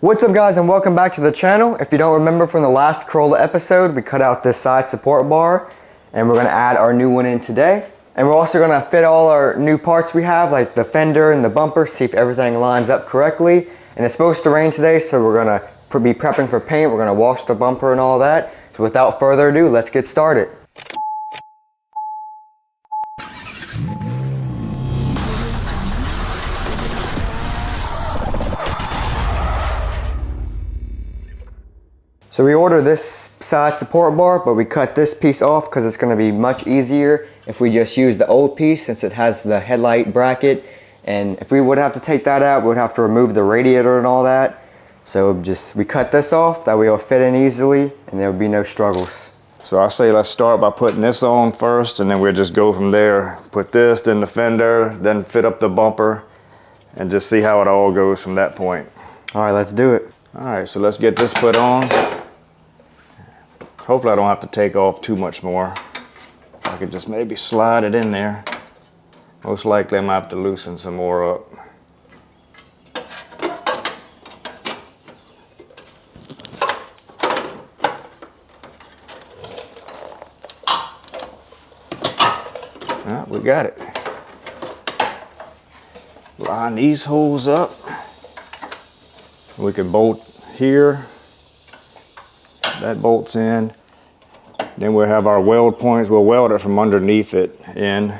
What's up guys, and welcome back to the channel. If you don't remember from the last Corolla episode, we cut out this side support bar and we're going to add our new one in today. And we're also going to fit all our new parts we have, like the fender and the bumper, see if everything lines up correctly. And it's supposed to rain today, so we're going to be prepping for paint. We're going to wash the bumper and all that. So without further ado, let's get started. So we ordered this side support bar, but we cut this piece off because it's going to be much easier if we just use the old piece, since it has the headlight bracket. And if we would have to take that out, we would have to remove the radiator and all that. So we cut this off, that way it'll fit in easily and there will be no struggles. So I say let's start by putting this on first, and then we'll just go from there. Put this, then the fender, then fit up the bumper, and just see how it all goes from that point. All right, let's do it. All right, so let's get this put on. Hopefully I don't have to take off too much more. I could just maybe slide it in there. Most likely I might have to loosen some more up. Well, we got it. Line these holes up. We can bolt here. That bolts in. Then we'll have our weld points. We'll weld it from underneath it in.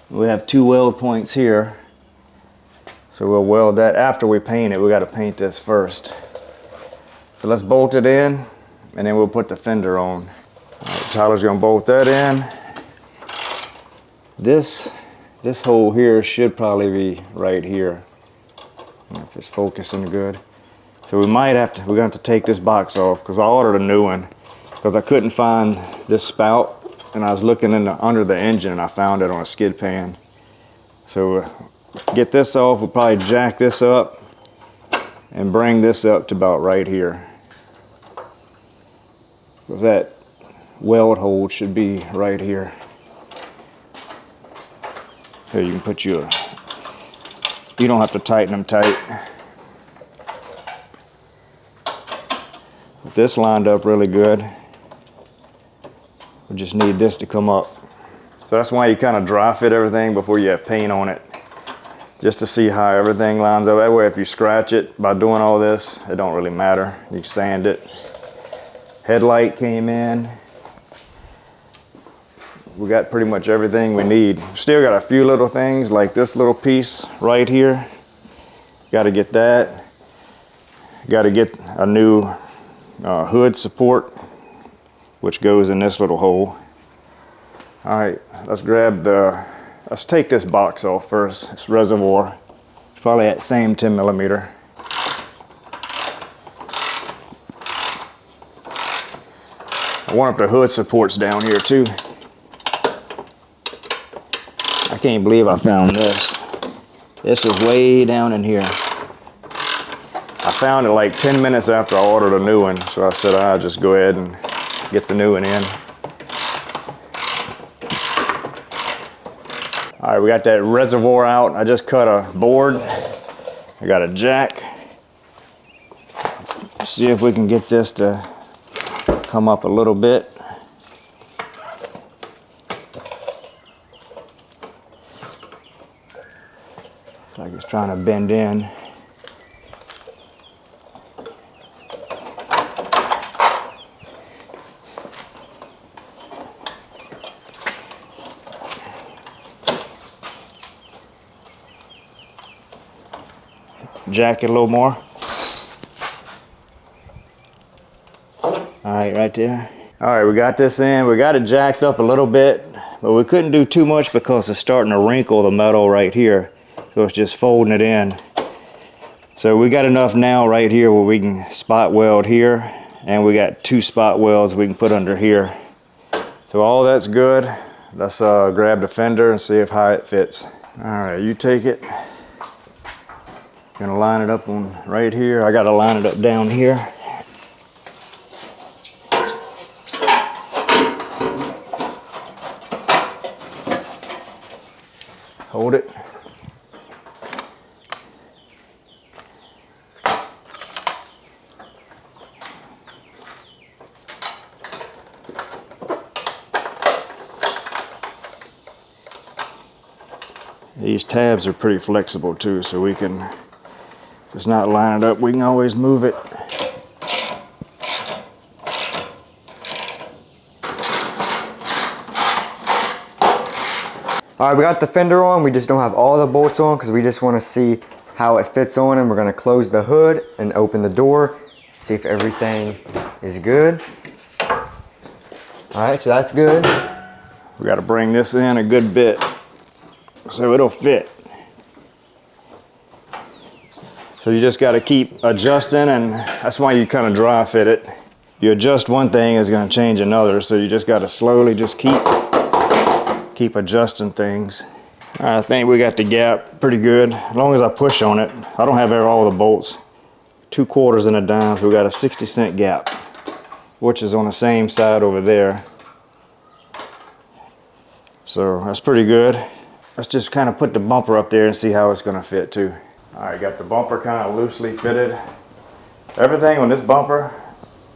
We have two weld points here. So we'll weld that after we paint it. We got to paint this first. So let's bolt it in, and then we'll put the fender on. All right, Tyler's gonna bolt that in. This hole here should probably be right here. I don't know if it's focusing good. So we're gonna have to take this box off, because I ordered a new one because I couldn't find this spout, and I was looking under the engine and I found it on a skid pan. So get this off, we'll probably jack this up and bring this up to about right here. Because that weld hole should be right here. Here, you can put you don't have to tighten them tight. With this lined up really good, we just need this to come up. So that's why you kind of dry fit everything before you have paint on it, just to see how everything lines up. That way if you scratch it by doing all this, it don't really matter. You can sand it. Headlight came in. We got pretty much everything we need. Still got a few little things like this little piece right here. Got to get that. Got to get a new hood support, which goes in this little hole. All right, let's take this box off first. This reservoir, it's probably at same 10 millimeter. I want up the hood supports down here too. I can't believe I found this. This is way down in here. I found it like 10 minutes after I ordered a new one, so I said I'll just go ahead and get the new one in. All right, we got that reservoir out. I just cut a board. I got a jack. See if we can get this to come up a little bit. Looks like it's trying to bend in. Jack it a little more. All right there. All right, we got this in. We got it jacked up a little bit, but we couldn't do too much because it's starting to wrinkle the metal right here. So it's just folding it in. So we got enough now right here where we can spot weld here, and we got two spot welds we can put under here. So all that's good. Let's grab the fender and see how it fits. All right, you take it. Gonna line it up on right here. I gotta line it up down here. Hold it. These tabs are pretty flexible too, so we can, if it's not lining up, we can always move it. All right, we got the fender on. We just don't have all the bolts on because we just want to see how it fits on, and we're going to close the hood and open the door, see if everything is good. All right, so that's good. We got to bring this in a good bit so it'll fit. So you just got to keep adjusting, and that's why you kind of dry fit it. You adjust one thing, it's going to change another, so you just got to slowly just keep adjusting things. All right, I think we got the gap pretty good. As long as I push on it, I don't have all the bolts. 2 quarters and a dime, so we got a 60-cent gap, which is on the same side over there. So that's pretty good. Let's just kind of put the bumper up there and see how it's going to fit too. All right, got the bumper kind of loosely fitted. Everything on this bumper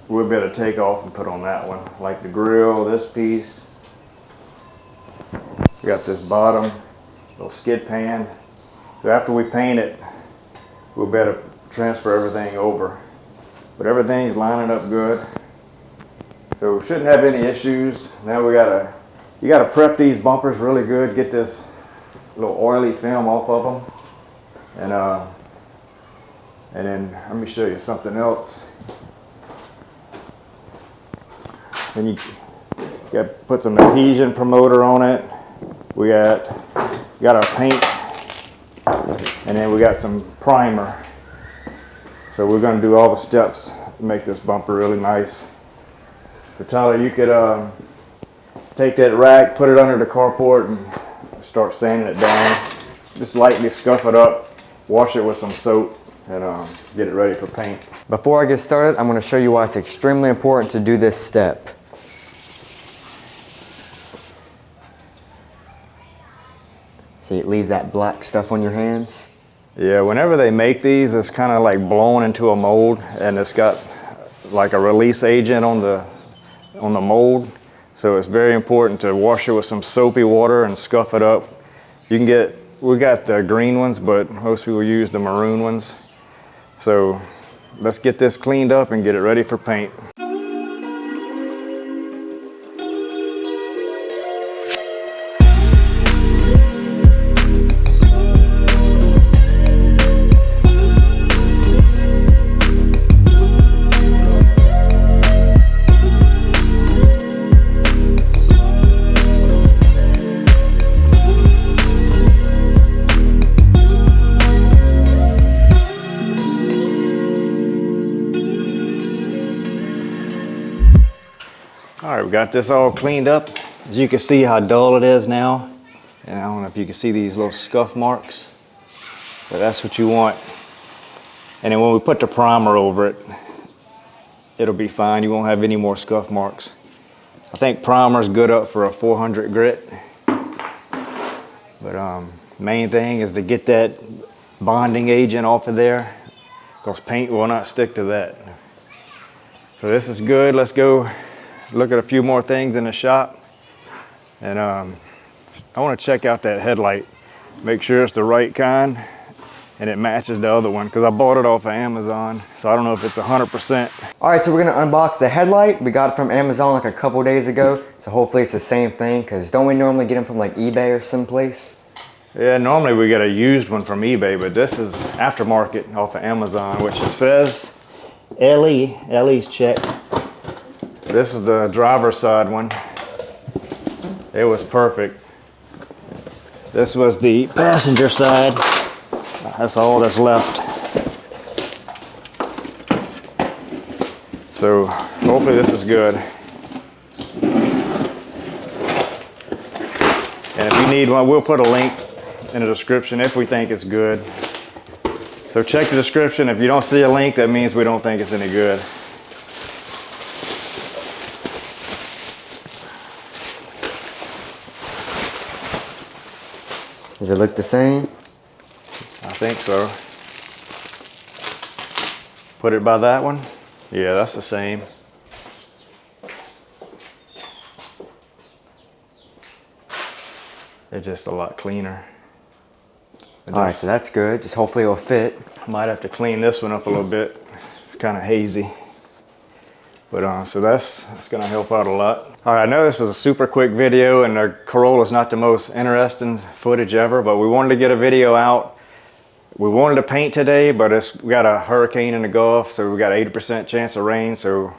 we'll be able to take off and put on that one, like the grill, this piece. We got this bottom little skid pan. So after we paint it, we'll be able to transfer everything over. But everything's lining up good, so we shouldn't have any issues. Now you gotta prep these bumpers really good, get this little oily film off of them, and then let me show you something else. Then you got to put some adhesion promoter on it. We got our paint, and then we got some primer. So we're going to do all the steps to make this bumper really nice. So Tyler, you could take that rack, put it under the carport, and start sanding it down. Just lightly scuff it up, wash it with some soap, and get it ready for paint. Before I get started, I'm going to show you why it's extremely important to do this step. See, it leaves that black stuff on your hands. Yeah, whenever they make these, it's kind of like blown into a mold, and it's got like a release agent on the mold. So it's very important to wash it with some soapy water and scuff it up. We got the green ones, but most people use the maroon ones. So let's get this cleaned up and get it ready for paint. All right, we got this all cleaned up. As you can see how dull it is now. And I don't know if you can see these little scuff marks, but that's what you want. And then when we put the primer over it, it'll be fine. You won't have any more scuff marks. I think primer's good up for a 400 grit. But main thing is to get that bonding agent off of there, because paint will not stick to that. So this is good. Let's go look at a few more things in the shop, and I want to check out that headlight, make sure it's the right kind and it matches the other one, because I bought it off of Amazon, so I don't know if it's 100%. All right, so we're gonna unbox the headlight. We got it from Amazon like a couple days ago, so hopefully it's the same thing, because don't we normally get them from like eBay or someplace? Yeah, normally we get a used one from eBay, but this is aftermarket off of Amazon, which it says LE's checked. This is the driver's side one. It was perfect. This was the passenger side. That's all that's left. So hopefully this is good. And if you need one, we'll put a link in the description if we think it's good. So check the description. If you don't see a link, that means we don't think it's any good. Does it look the same? I think so. Put it by that one. Yeah, that's the same. It's just a lot cleaner. All right, so that's good. Just hopefully it'll fit. Might have to clean this one up a little bit. It's kind of hazy. But so that's gonna help out a lot. All right, I know this was a super quick video and the Corolla's not the most interesting footage ever, but we wanted to get a video out. We wanted to paint today, but we got a hurricane in the Gulf, so we got 80% chance of rain, so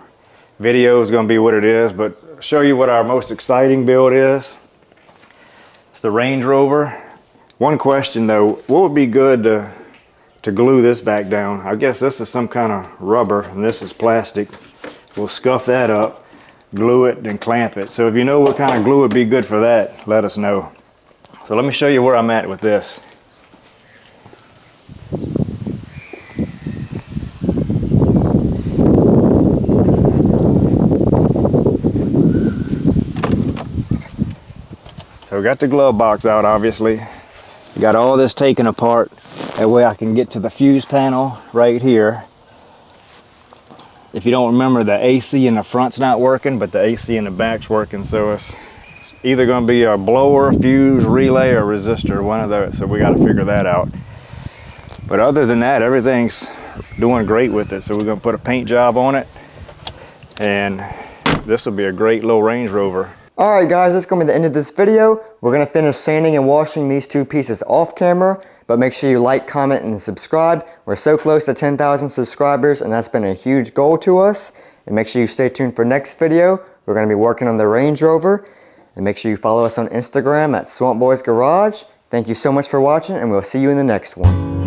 video is gonna be what it is, but show you what our most exciting build is. It's the Range Rover. One question though, what would be good to glue this back down? I guess this is some kind of rubber and this is plastic. We'll scuff that up, glue it, and clamp it. So if you know what kind of glue would be good for that, let us know. So let me show you where I'm at with this. So we got the glove box out, obviously. Got all this taken apart. That way I can get to the fuse panel right here. If you don't remember, the AC in the front's not working, but the AC in the back's working. So it's either going to be a blower, fuse, relay, or resistor, one of those. So we got to figure that out. But other than that, everything's doing great with it. So we're going to put a paint job on it. And this will be a great little Range Rover. Alright guys, that's going to be the end of this video. We're going to finish sanding and washing these two pieces off camera, but make sure you like, comment, and subscribe. We're so close to 10,000 subscribers, and that's been a huge goal to us. And make sure you stay tuned for next video. We're going to be working on the Range Rover. And make sure you follow us on Instagram at Swamp Boys Garage. Thank you so much for watching, and we'll see you in the next one.